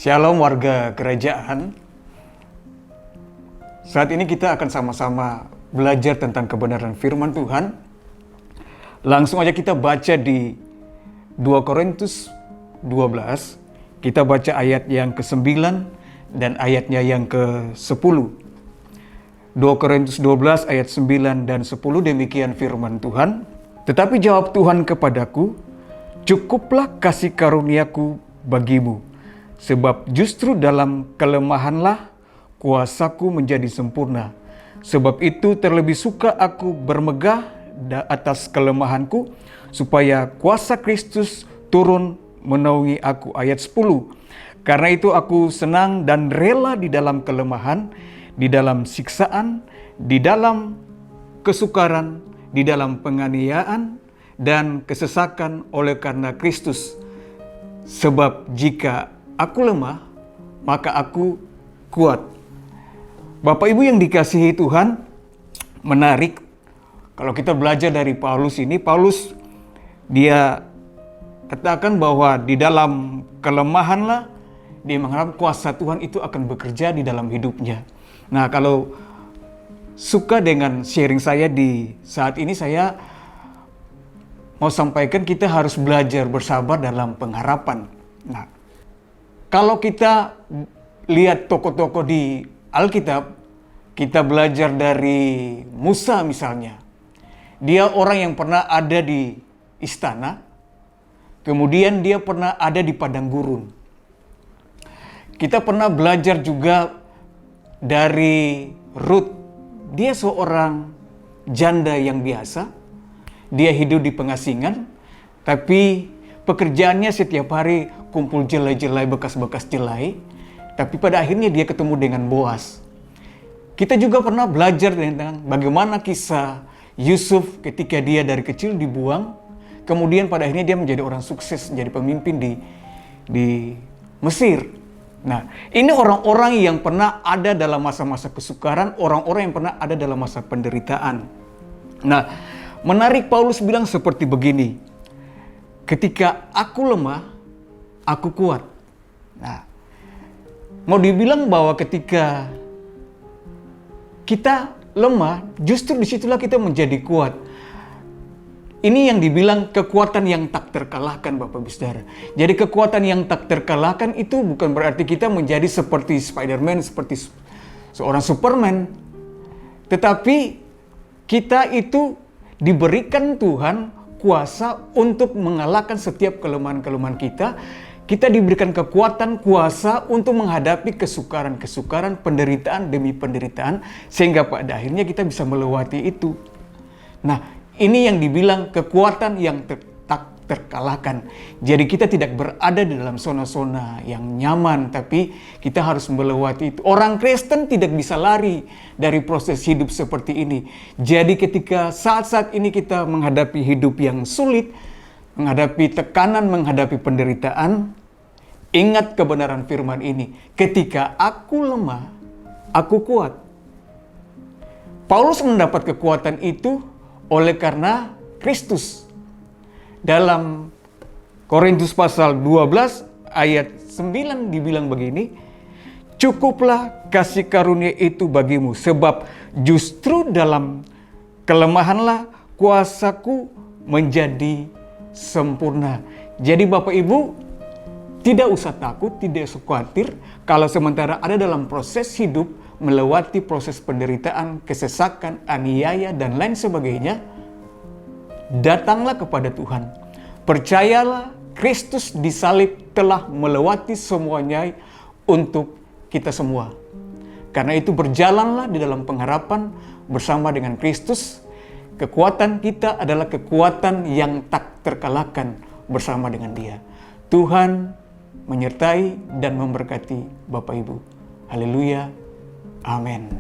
Shalom warga kerajaan. Saat ini kita akan sama-sama belajar tentang kebenaran firman Tuhan. Langsung aja kita baca di 2 Korintus 12. Kita baca ayat yang ke-9 dan ayatnya yang ke-10. 2 Korintus 12 ayat 9 dan 10, demikian firman Tuhan. Tetapi jawab Tuhan kepadaku, cukuplah kasih karuniaku bagimu, sebab justru dalam kelemahanlah kuasaku menjadi sempurna. Sebab itu terlebih suka aku bermegah atas kelemahanku, supaya kuasa Kristus turun menaungi aku. Ayat 10. Karena itu aku senang dan rela di dalam kelemahan, di dalam siksaan, di dalam kesukaran, di dalam penganiayaan dan kesesakan oleh karena Kristus. Sebab jika aku lemah, maka aku kuat. Bapak Ibu yang dikasihi Tuhan, menarik kalau kita belajar dari Paulus ini. Paulus dia katakan bahwa di dalam kelemahanlah dia mengharap kuasa Tuhan itu akan bekerja di dalam hidupnya. Nah, kalau suka dengan sharing saya di saat ini, saya mau sampaikan kita harus belajar bersabar dalam pengharapan. Nah, kalau kita lihat tokoh-tokoh di Alkitab, kita belajar dari Musa misalnya. Dia orang yang pernah ada di istana, kemudian dia pernah ada di padang gurun. Kita pernah belajar juga dari Ruth. Dia seorang janda yang biasa. Dia hidup di pengasingan, tapi pekerjaannya setiap hari kumpul jelai-jelai, bekas-bekas jelai. Tapi pada akhirnya dia ketemu dengan Boas. Kita juga pernah belajar tentang bagaimana kisah Yusuf ketika dia dari kecil dibuang. Kemudian pada akhirnya dia menjadi orang sukses, menjadi pemimpin di Mesir. Nah, ini orang-orang yang pernah ada dalam masa-masa kesukaran, orang-orang yang pernah ada dalam masa penderitaan. Nah, menarik, Paulus bilang seperti begini, ketika aku lemah, aku kuat. Nah, mau dibilang bahwa ketika kita lemah, justru disitulah kita menjadi kuat. Ini yang dibilang kekuatan yang tak terkalahkan, Bapak Ibu Saudara. Jadi kekuatan yang tak terkalahkan itu bukan berarti kita menjadi seperti Spider-Man, seperti seorang Superman. Tetapi kita itu diberikan Tuhan kuasa untuk mengalahkan setiap kelemahan-kelemahan kita. Kita diberikan kekuatan, kuasa untuk menghadapi kesukaran-kesukaran, penderitaan demi penderitaan, sehingga pada akhirnya kita bisa melewati itu. Nah, ini yang dibilang kekuatan yang tak terkalahkan. Jadi kita tidak berada di dalam zona-zona yang nyaman, tapi kita harus melewati itu. Orang Kristen tidak bisa lari dari proses hidup seperti ini. Jadi ketika saat-saat ini kita menghadapi hidup yang sulit, menghadapi tekanan, menghadapi penderitaan, ingat kebenaran firman ini. Ketika aku lemah, aku kuat. Paulus mendapat kekuatan itu oleh karena Kristus. Dalam Korintus pasal 12 ayat 9 dibilang begini, cukuplah kasih karunia itu bagimu, sebab justru dalam kelemahanlah kuasaku menjadi sempurna. Jadi Bapak Ibu, tidak usah takut, tidak usah khawatir kalau sementara ada dalam proses hidup, melewati proses penderitaan, kesesakan, aniaya, dan lain sebagainya. Datanglah kepada Tuhan. Percayalah, Kristus disalib telah melewati semuanya untuk kita semua. Karena itu berjalanlah di dalam pengharapan bersama dengan Kristus. Kekuatan kita adalah kekuatan yang tak terkalahkan bersama dengan Dia. Tuhan menyertai dan memberkati Bapak Ibu. Haleluya. Amin.